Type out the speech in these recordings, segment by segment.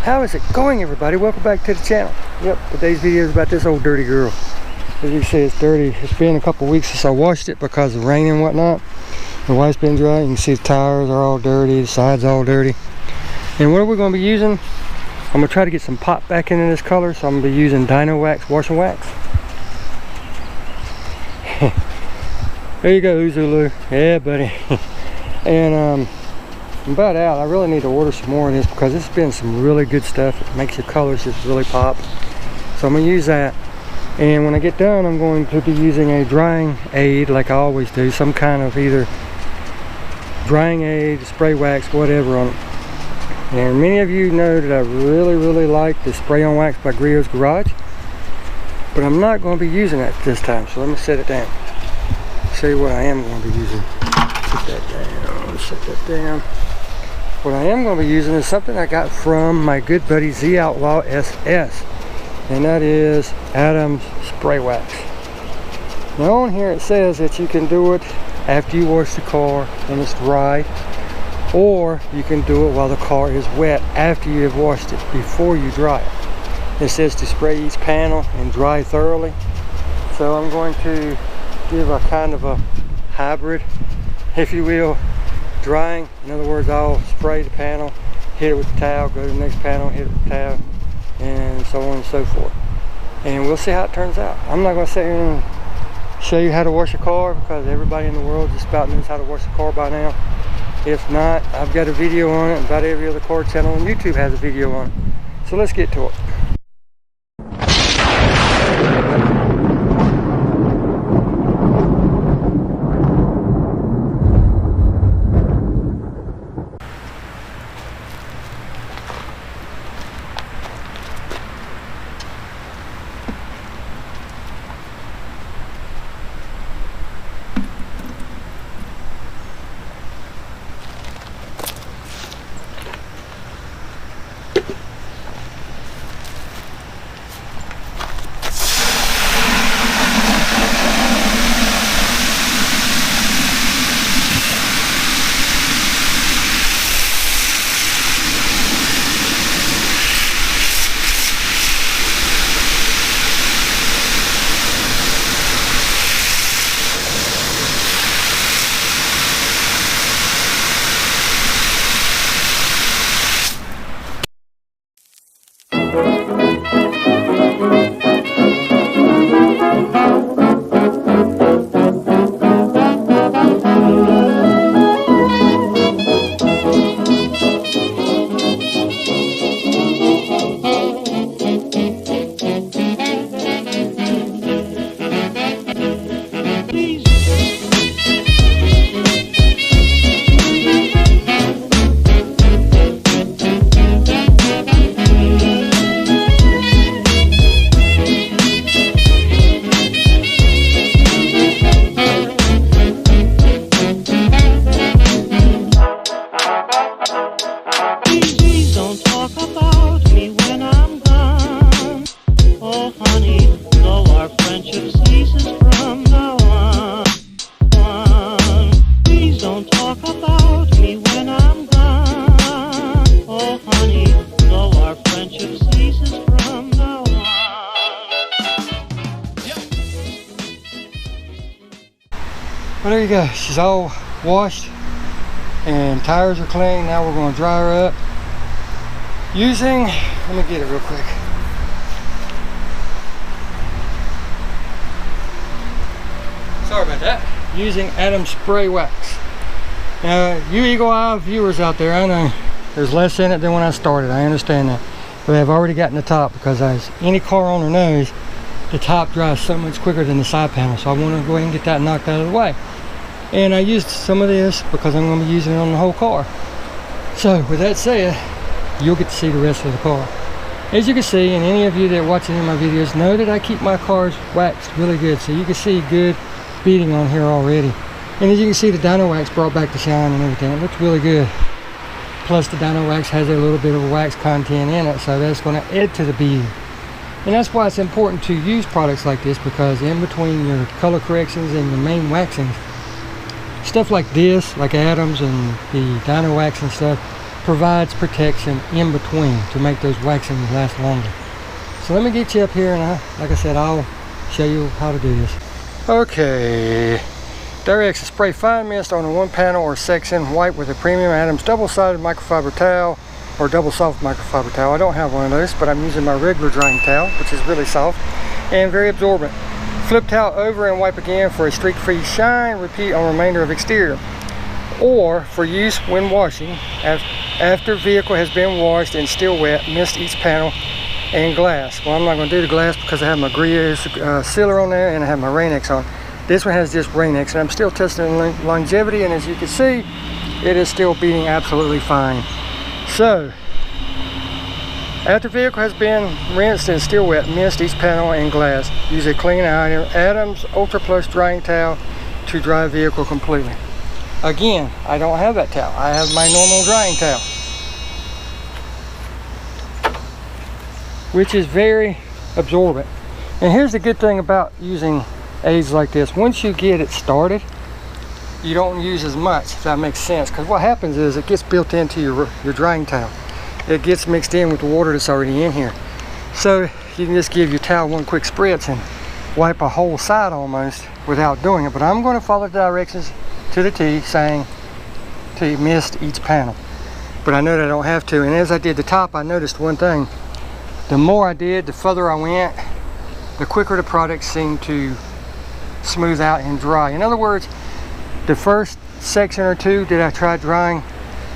How is it going, everybody? Welcome back to the channel. Yep, today's video is about this old dirty girl. As you can see, it's dirty. It's been a couple weeks since I washed it because of rain and whatnot. The white's been dry. You can see the tires are all dirty, the sides all dirty. And what are we going to be using? I'm going to try to get some pop back into this color, so I'm going to be using Dyno Wax Wash and Wax. There you go, Zulu. Yeah, buddy. And I'm about out. I really need to order some more of this because it's been some really good stuff. It makes your colors just really pop. So I'm going to use that. And when I get done, I'm going to be using a drying aid like I always do. Some kind of either drying aid, spray wax, whatever on it. And many of you know that I really like the Spray on Wax by Griot's Garage. But I'm not going to be using that this time. So let me set it down. Show you what I am going to be using. Set that down. Set that down. What I am going to be using is something I got from my good buddy Z Outlaw SS, and that is Adam's Spray Wax. Now on here it says that you can do it after you wash the car when it's dry, or you can do it while the car is wet after you have washed it before you dry it. It says to spray each panel and dry thoroughly. So I'm going to give a kind of a hybrid, if you will, drying. In other words, I'll spray the panel, hit it with the towel, go to the next panel, hit it with the towel, and so on and so forth. And we'll see how it turns out. I'm not going to sit here and show you how to wash a car because everybody in the world just about knows how to wash a car by now. If not, I've got a video on it. About every other car channel on YouTube has a video on it. So let's get to it. Well, there you go. She's all washed and tires are clean. Now we're going to dry her up using, let me get it real quick. Sorry about that. Using Adam's Spray Wax. Now, you eagle eye viewers out there, I know there's less in it than when I started. I understand that. But I've already gotten the top because, as any car owner knows, the top dries so much quicker than the side panel. So I want to go ahead and get that knocked out of the way. And I used some of this because I'm going to be using it on the whole car. So with that said, you'll get to see the rest of the car. As you can see, and any of you that are watching my videos know that I keep my cars waxed really good. So you can see good beading on here already. And as you can see, the Dyno Wax brought back the shine and everything. It looks really good. Plus the Dyno Wax has a little bit of wax content in it, so that's going to add to the beading. And that's why it's important to use products like this, because in between your color corrections and your main waxings, stuff like this, like Adams and the Dyno Wax and stuff, provides protection in between to make those waxings last longer. So let me get you up here, and like I said, I'll show you how to do this. Okay, Durex to spray fine mist on a one panel or section, wipe with a Premium Adams double-sided microfiber towel or double soft microfiber towel. I don't have one of those, but I'm using my regular drying towel, which is really soft and very absorbent. Flip towel over and wipe again for a streak-free shine. Repeat on remainder of exterior. Or for use when washing, after vehicle has been washed and still wet, mist each panel and glass. Well, I'm not going to do the glass because I have my grease sealer on there and I have my Rain-X on. This one has just Rain-X, and I'm still testing longevity, and as you can see, it is still beating absolutely fine. So, after vehicle has been rinsed and still wet, mist each panel and glass. Use a clean Adams Ultra Plus drying towel to dry vehicle completely. Again, I don't have that towel. I have my normal drying towel, which is very absorbent. And here's the good thing about using aids like this. Once you get it started, you don't use as much, if that makes sense. Because what happens is it gets built into your drying towel. It gets mixed in with the water that's already in here. So you can just give your towel one quick spritz and wipe a whole side almost without doing it. But I'm going to follow the directions to the T, saying to mist each panel. But I know that I don't have to. And as I did the top, I noticed one thing. The more I did, the further I went, the quicker the product seemed to smooth out and dry. In other words, the first section or two that I tried drying,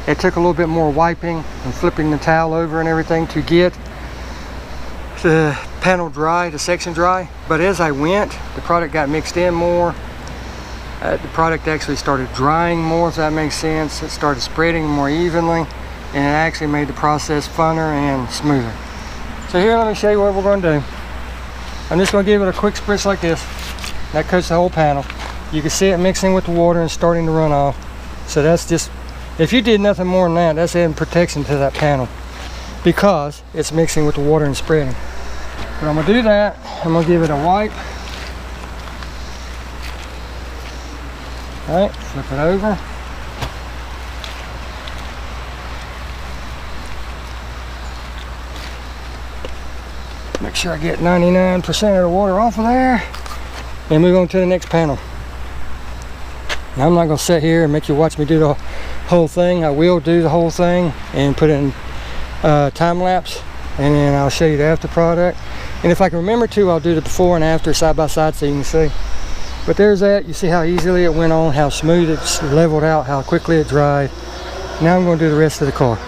it took a little bit more wiping and flipping the towel over and everything to get the panel dry, the section dry. But as I went, the product got mixed in more. The product actually started drying more, if that makes sense. It started spreading more evenly, and it actually made the process funner and smoother. So here, let me show you what we're going to do. I'm just going to give it a quick spritz like this. That coats the whole panel. You can see it mixing with the water and starting to run off. So that's just, if you did nothing more than that, that's adding protection to that panel because it's mixing with the water and spreading. But I'm going to do that. I'm going to give it a wipe. All right, flip it over. Make sure I get 99% of the water off of there. And move on to the next panel. Now, I'm not going to sit here and make you watch me do the whole thing. I will do the whole thing and put it in time lapse, and then I'll show you the after product. And if I can remember to, I'll do the before and after side by side so you can see. But there's that. You see how easily it went on, how smooth it's leveled out, how quickly it dried. Now I'm going to do the rest of the car.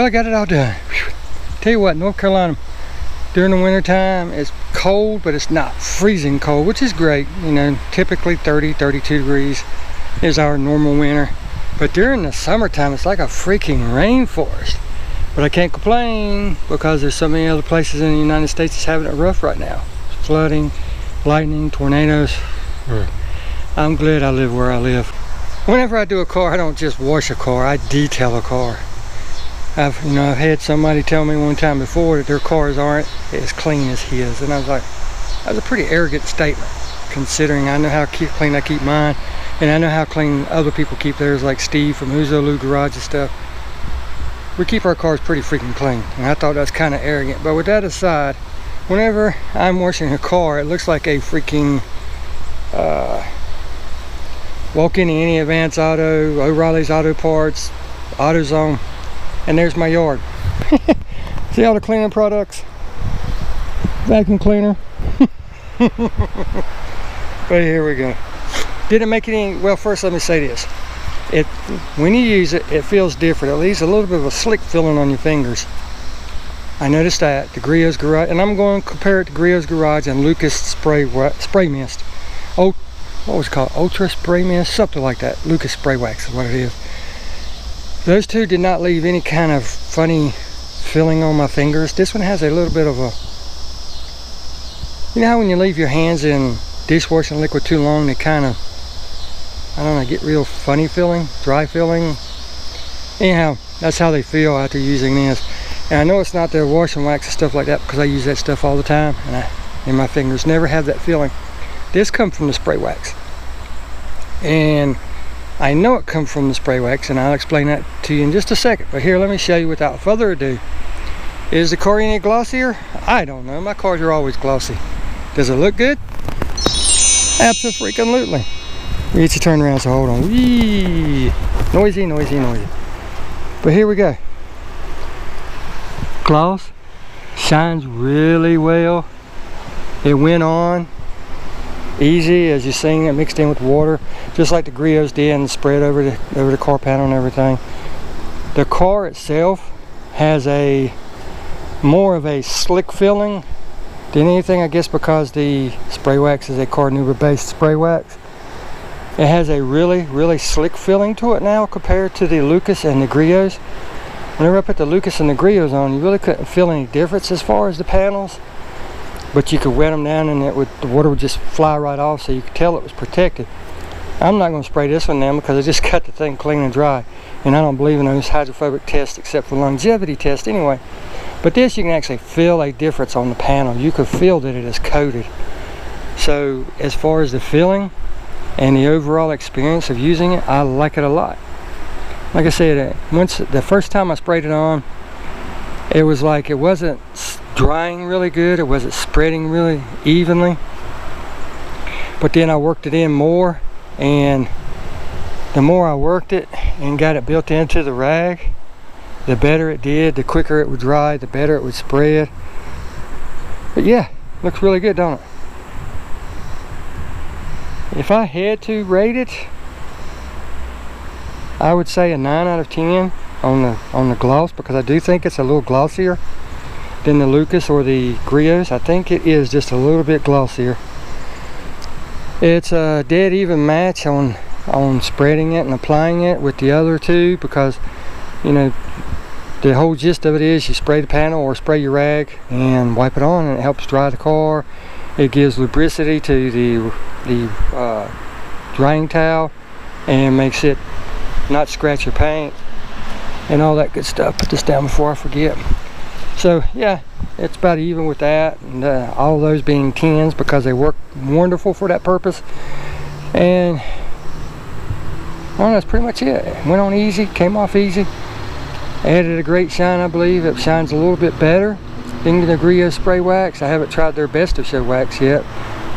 Well, I got it all done. Whew. Tell you what, North Carolina during the winter time it's cold, but it's not freezing cold, which is great. You know, typically 30, 32 degrees is our normal winter. But during the summertime, it's like a freaking rainforest. But I can't complain because there's so many other places in the United States that's having it rough right now. Flooding, lightning, tornadoes. I'm glad I live where I live. Whenever I do a car, I don't just wash a car, I detail a car. I've had somebody tell me one time before that their cars aren't as clean as his, and I was like, that was a pretty arrogant statement, considering I know how clean I keep mine, and I know how clean other people keep theirs, like Steve from Uzolu Garage and stuff. We keep our cars pretty freaking clean, and I thought that was kind of arrogant. But with that aside, whenever I'm washing a car, it looks like a freaking walk into any Advance Auto, O'Reilly's Auto Parts, AutoZone, and there's my yard. See all the cleaning products? Vacuum cleaner. But here we go. Didn't make it any, well, first let me say this. When you use it, it feels different. It leaves a little bit of a slick feeling on your fingers. I noticed that. The Griot's Garage, and I'm going to compare it to Griot's Garage and Lucas Spray Mist. Oh, what was it called? Ultra Spray Mist? Something like that. Lucas Spray Wax is what it is. Those two did not leave any kind of funny feeling on my fingers. This one has a little bit of a, you know how when you leave your hands in dishwashing liquid too long, they kind of, I don't know, get real funny feeling, dry feeling. Anyhow, that's how they feel after using this. And I know it's not the washing wax and stuff like that because I use that stuff all the time, and my fingers never have that feeling. This comes from the spray wax. And I know it comes from the spray wax, and I'll explain that to you in just a second. But here, let me show you without further ado. Is the car any glossier? I don't know. My cars are always glossy. Does it look good? Absolutely. We get you turned around, so hold on. Whee! Noisy, noisy, noisy. But here we go. Gloss shines really well. It went on easy, as you've seen, it mixed in with water, just like the Griots did, and spread over the car panel and everything. The car itself has a more of a slick feeling than anything, I guess, because the spray wax is a Carnauba based spray wax. It has a really slick feeling to it now compared to the Lucas and the Griots. Whenever I put the Lucas and the Griots on, you really couldn't feel any difference as far as the panels. But you could wet them down and the water would just fly right off, so you could tell it was protected. I'm not going to spray this one down because I just cut the thing clean and dry, and I don't believe in those hydrophobic tests except for longevity tests anyway. But this, you can actually feel a difference on the panel. You could feel that it is coated. So as far as the feeling and the overall experience of using it, I like it a lot. Like I said, once the first time I sprayed it on, it was like it wasn't drying really good, it wasn't spreading really evenly. But then I worked it in more, and the more I worked it and got it built into the rag, the better it did, the quicker it would dry, the better it would spread. But yeah, looks really good, don't it? If I had to rate it, I would say a 9 out of 10 on the gloss, because I do think it's a little glossier than the Lucas or the Griots. I think it is just a little bit glossier. It's a dead even match on spreading it and applying it with the other two, because you know the whole gist of it is you spray the panel or spray your rag and wipe it on, and it helps dry the car. It gives lubricity to the drying towel and makes it not scratch your paint and all that good stuff. Put this down before I forget. So yeah, it's about even with that, and all those being 10s because they work wonderful for that purpose. And well, that's pretty much it. Went on easy, came off easy, added a great shine. I believe it shines a little bit better than the Griot spray wax. I haven't tried their Best of Show wax yet.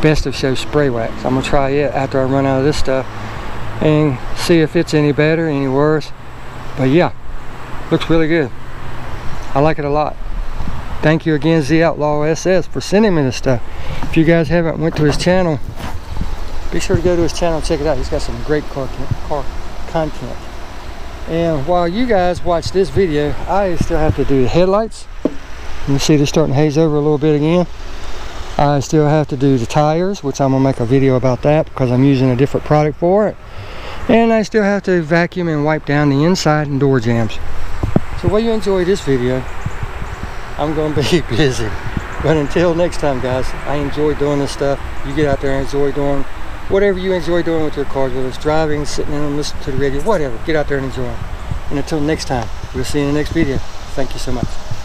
Best of Show spray wax. I'm gonna try it after I run out of this stuff and see if it's any better, any worse. But yeah, looks really good. I like it a lot. Thank you again, Z Outlaw SS, for sending me this stuff. If you guys haven't went to his channel, be sure to go to his channel and check it out. He's got some great car content. And while you guys watch this video, I still have to do the headlights. You see they're starting to haze over a little bit again. I still have to do the tires, which I'm gonna make a video about that because I'm using a different product for it. And I still have to vacuum and wipe down the inside and door jambs. So while you enjoy this video, I'm gonna be busy. But until next time, guys, I enjoy doing this stuff. You get out there and enjoy doing whatever you enjoy doing with your cars, whether it's driving, sitting in them, listening to the radio, whatever. Get out there and enjoy them. And until next time, we'll see you in the next video. Thank you so much.